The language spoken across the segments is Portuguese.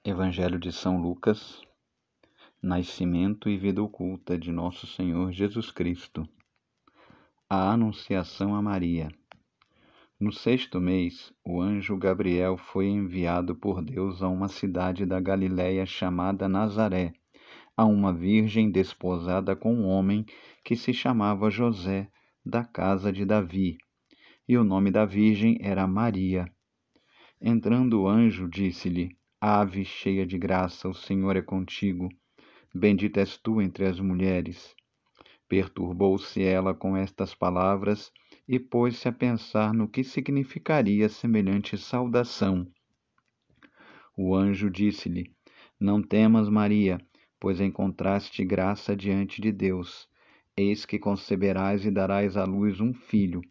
Evangelho de São Lucas, nascimento e vida oculta de Nosso Senhor Jesus Cristo. A Anunciação a Maria. No 6º mês, o anjo Gabriel foi enviado por Deus a uma cidade da Galiléia chamada Nazaré, a uma virgem desposada com um homem que se chamava José, da casa de Davi, e o nome da virgem era Maria. Entrando o anjo, disse-lhe: Ave cheia de graça, o Senhor é contigo. Bendita és tu entre as mulheres. Perturbou-se ela com estas palavras e pôs-se a pensar no que significaria semelhante saudação. O anjo disse-lhe: Não temas, Maria, pois encontraste graça diante de Deus. Eis que conceberás e darás à luz um filho,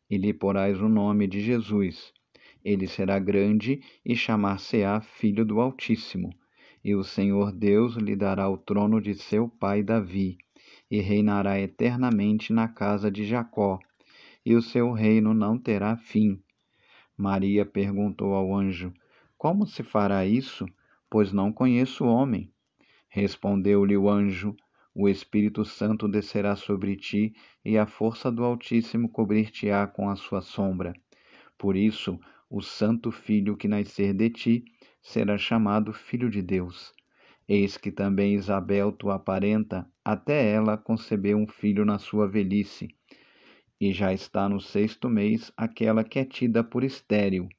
e lhe porás o nome de Jesus. Ele será grande e chamar-se-á Filho do Altíssimo. E o Senhor Deus lhe dará o trono de seu pai Davi, e reinará eternamente na casa de Jacó, e o seu reino não terá fim. Maria perguntou ao anjo: Como se fará isso? Pois não conheço homem. Respondeu-lhe o anjo: O Espírito Santo descerá sobre ti, e a força do Altíssimo cobrir-te-á com a sua sombra. Por isso, o santo filho que nascer de ti será chamado Filho de Deus. Eis que também Isabel, tua parenta, até ela concebeu um filho na sua velhice, e já está no 6º mês aquela que é tida por estéril,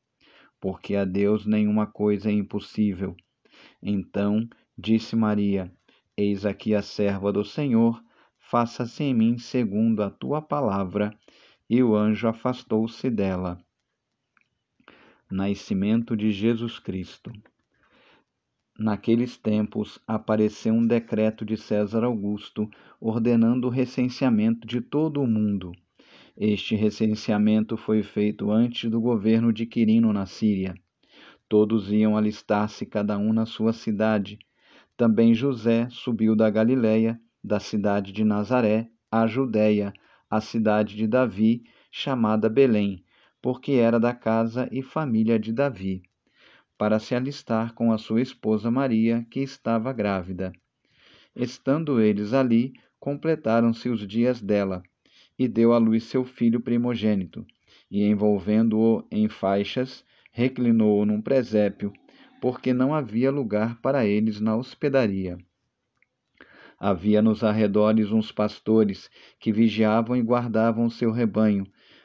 porque a Deus nenhuma coisa é impossível. Então disse Maria: Eis aqui a serva do Senhor, faça-se em mim segundo a tua palavra. E o anjo afastou-se dela. Nascimento de Jesus Cristo. Naqueles tempos, apareceu um decreto de César Augusto ordenando o recenseamento de todo o mundo. Este recenseamento foi feito antes do governo de Quirino na Síria. Todos iam alistar-se, cada um na sua cidade. Também José subiu da Galiléia, da cidade de Nazaré, à Judéia, a cidade de Davi, chamada Belém, porque era da casa e família de Davi, para se alistar com a sua esposa Maria, que estava grávida. Estando eles ali, completaram-se os dias dela, e deu à luz seu filho primogênito, e envolvendo-o em faixas, reclinou-o num presépio, porque não havia lugar para eles na hospedaria. Havia nos arredores uns pastores que vigiavam e guardavam o seu rebanho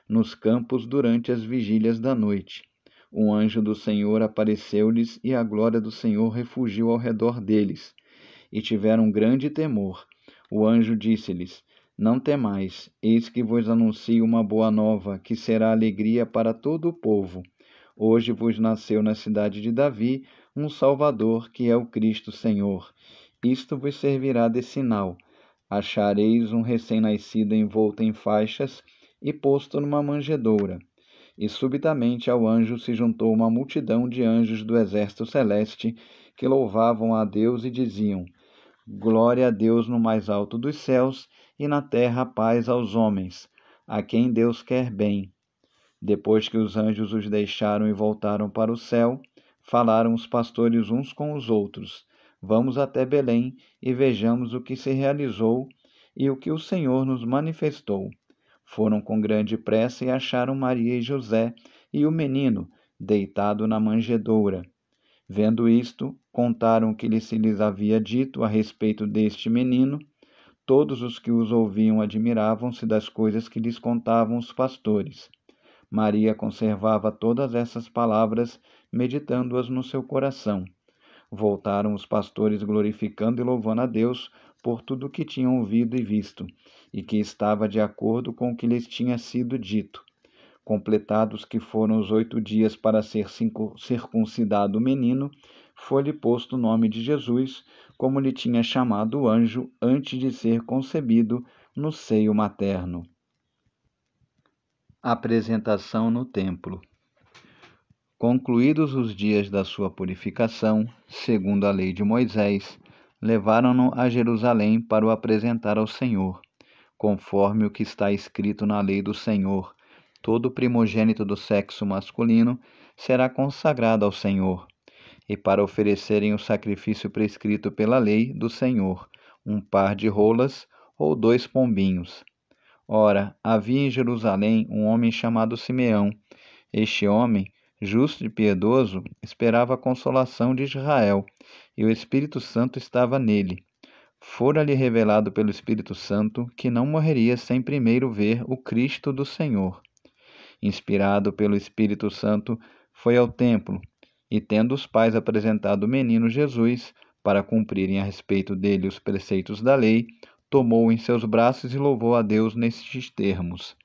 nos campos durante as vigílias da noite. Um anjo do Senhor apareceu-lhes e a glória do Senhor refugiu ao redor deles, e tiveram grande temor. O anjo disse-lhes: Não temais, eis que vos anuncio uma boa nova, que será alegria para todo o povo. Hoje vos nasceu na cidade de Davi um Salvador, que é o Cristo Senhor. Isto vos servirá de sinal: achareis um recém-nascido envolto em faixas e posto numa manjedoura. E subitamente ao anjo se juntou uma multidão de anjos do exército celeste, que louvavam a Deus e diziam: Glória a Deus no mais alto dos céus, e na terra paz aos homens, a quem Deus quer bem. Depois que os anjos os deixaram e voltaram para o céu, falaram os pastores uns com os outros: Vamos até Belém e vejamos o que se realizou e o que o Senhor nos manifestou. Foram com grande pressa e acharam Maria e José e o menino deitado na manjedoura. Vendo isto, contaram o que se lhes havia dito a respeito deste menino. Todos os que os ouviam admiravam-se das coisas que lhes contavam os pastores. Maria conservava todas essas palavras, meditando-as no seu coração. Voltaram os pastores glorificando e louvando a Deus por tudo o que tinham ouvido e visto, e que estava de acordo com o que lhes tinha sido dito. Completados que foram os 8 dias para ser circuncidado o menino, foi-lhe posto o nome de Jesus, como lhe tinha chamado o anjo antes de ser concebido no seio materno. Apresentação no templo. Concluídos os dias da sua purificação, segundo a lei de Moisés, levaram-no a Jerusalém para o apresentar ao Senhor, conforme o que está escrito na lei do Senhor: todo primogênito do sexo masculino será consagrado ao Senhor, e para oferecerem o sacrifício prescrito pela lei do Senhor, um par de rolas ou 2 pombinhos. Ora, havia em Jerusalém um homem chamado Simeão. Este homem, justo e piedoso, esperava a consolação de Israel, e o Espírito Santo estava nele. Fora-lhe revelado pelo Espírito Santo que não morreria sem primeiro ver o Cristo do Senhor. Inspirado pelo Espírito Santo, foi ao templo, e tendo os pais apresentado o menino Jesus, para cumprirem a respeito dele os preceitos da lei, tomou-o em seus braços e louvou a Deus nestes termos: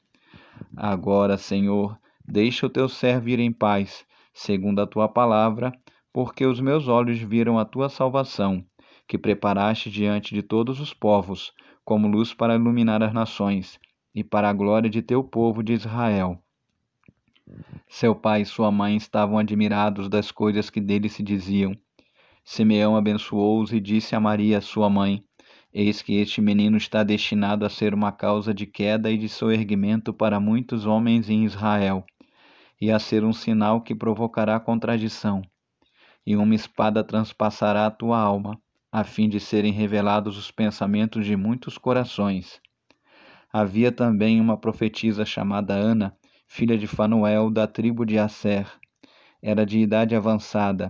Agora, Senhor, deixa o teu servo ir em paz, segundo a tua palavra, porque os meus olhos viram a tua salvação, que preparaste diante de todos os povos, como luz para iluminar as nações, e para a glória de teu povo de Israel. Seu pai e sua mãe estavam admirados das coisas que dele se diziam. Simeão abençoou-os e disse a Maria, sua mãe: Eis que este menino está destinado a ser uma causa de queda e de soerguimento para muitos homens em Israel, e a ser um sinal que provocará contradição. E uma espada transpassará a tua alma, a fim de serem revelados os pensamentos de muitos corações. Havia também uma profetisa chamada Ana, filha de Fanuel, da tribo de Asser. Era de idade avançada.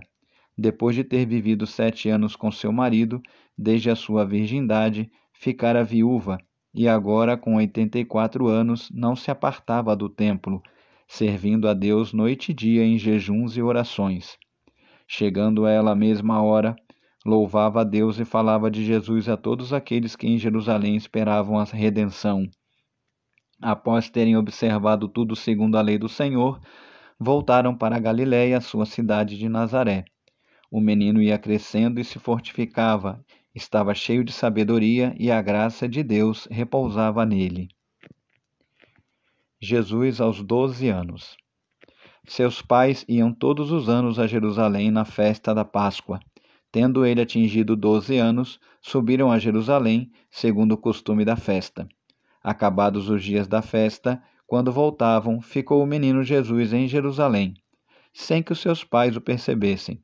Depois de ter vivido 7 anos com seu marido, desde a sua virgindade, ficara viúva, e agora, com 84 anos, não se apartava do templo, servindo a Deus noite e dia em jejuns e orações. Chegando ela à mesma hora, louvava a Deus e falava de Jesus a todos aqueles que em Jerusalém esperavam a redenção. Após terem observado tudo segundo a lei do Senhor, voltaram para a Galiléia, sua cidade de Nazaré. O menino ia crescendo e se fortificava, estava cheio de sabedoria e a graça de Deus repousava nele. Jesus aos 12 anos. Seus pais iam todos os anos a Jerusalém na festa da Páscoa. Tendo ele atingido 12 anos, subiram a Jerusalém, segundo o costume da festa. Acabados os dias da festa, quando voltavam, ficou o menino Jesus em Jerusalém, sem que os seus pais o percebessem.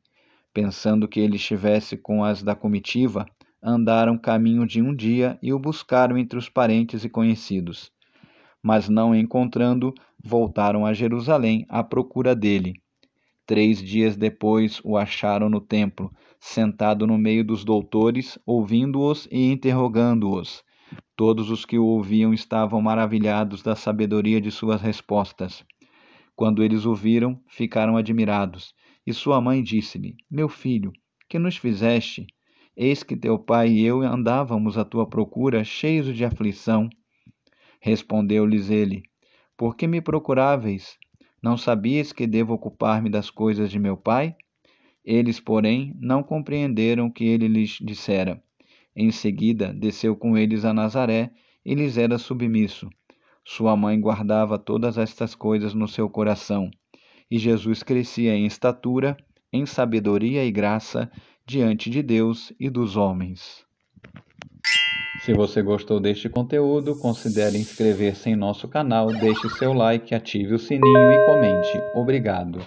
Pensando que ele estivesse com as da comitiva, andaram caminho de um dia e o buscaram entre os parentes e conhecidos. Mas não o encontrando, voltaram a Jerusalém à procura dele. 3 dias depois o acharam no templo, sentado no meio dos doutores, ouvindo-os e interrogando-os. Todos os que o ouviam estavam maravilhados da sabedoria de suas respostas. Quando eles o viram, ficaram admirados. E sua mãe disse-lhe: Meu filho, que nos fizeste? Eis que teu pai e eu andávamos à tua procura, cheios de aflição. Respondeu-lhes ele: Por que me procuráveis? Não sabias que devo ocupar-me das coisas de meu pai? Eles, porém, não compreenderam o que ele lhes dissera. Em seguida, desceu com eles a Nazaré e lhes era submisso. Sua mãe guardava todas estas coisas no seu coração. E Jesus crescia em estatura, em sabedoria e graça diante de Deus e dos homens. Se você gostou deste conteúdo, considere inscrever-se em nosso canal, deixe seu like, ative o sininho e comente. Obrigado.